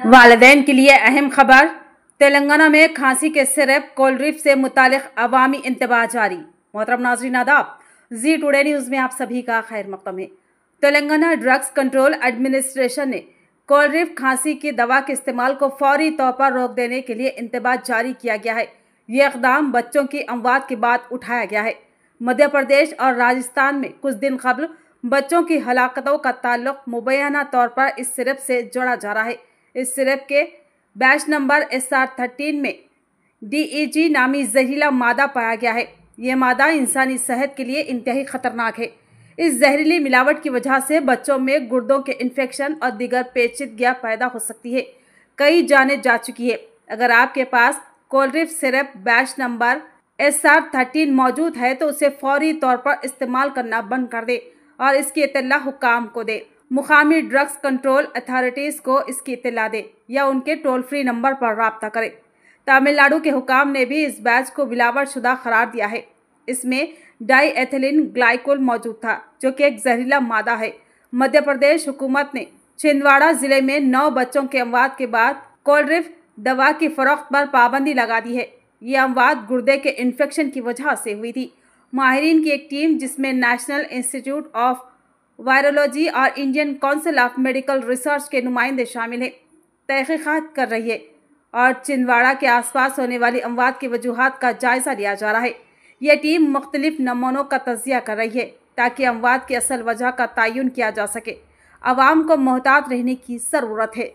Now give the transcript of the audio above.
वालिदैन के लिए अहम खबर। तेलंगाना में खांसी के सिरप कोल्ड्रिप से मुतालिक अवामी इंतबाह जारी। मोहतरम नाज़रीन आदाब, जी टुडे न्यूज़ में आप सभी का खैर मक़दम है। तेलंगाना ड्रग्स कंट्रोल एडमिनिस्ट्रेशन ने कोल्ड्रिप खांसी की दवा के इस्तेमाल को फौरी तौर पर रोक देने के लिए इंतबाह जारी किया गया है। ये इक़दाम बच्चों की अमवात के बाद उठाया गया है। मध्य प्रदेश और राजस्थान में कुछ दिन कबल बच्चों की हलाकतों का ताल्लुक मुबैना तौर पर इस सिरप से जोड़ा जा रहा है। इस सिरप के बैच नंबर SR13 में DEG नामी जहरीला मादा पाया गया है। यह मादा इंसानी सेहत के लिए इंतहाई खतरनाक है। इस जहरीली मिलावट की वजह से बच्चों में गुर्दों के इन्फेक्शन और दीगर पेचीदगियां पैदा हो सकती है। कई जानें जा चुकी है। अगर आपके पास कोल्ड्रिप सिरप बैच नंबर SR13 मौजूद है तो उसे फौरी तौर पर इस्तेमाल करना बंद कर दे और इसकी इत्तला हुकाम को दे। मुकामी ड्रग्स कंट्रोल अथॉरिटीज़ को इसकी इत्तला दे या उनके टोल फ्री नंबर पर राब्ता करें। तमिलनाडु के हुकाम ने भी इस बैच को मिलावट शुदा करार दिया है। इसमें डाईएथिलीन ग्लाइकोल मौजूद था, जो कि एक जहरीला मादा है। मध्य प्रदेश हुकूमत ने छिंदवाड़ा जिले में 9 बच्चों के अमवात के बाद कोल्ड्रिप दवा की फरोख्त पर पाबंदी लगा दी है। ये अमवात गुर्दे के इन्फेक्शन की वजह से हुई थी। माहिरीन की एक टीम, जिसमें नेशनल इंस्टीट्यूट ऑफ वायरोलॉजी और Indian council of medical research के नुमाइंदे शामिल हैं, तहकीकात कर रही है और छिंदवाड़ा के आसपास होने वाली अमवात की वजूहात का जायजा लिया जा रहा है। यह टीम मुख्तलिफ नमूनों का तज्जिया कर रही है ताकि अमवात की असल वजह का तयन किया जा सके। आवाम को मोहतात रहने की ज़रूरत है।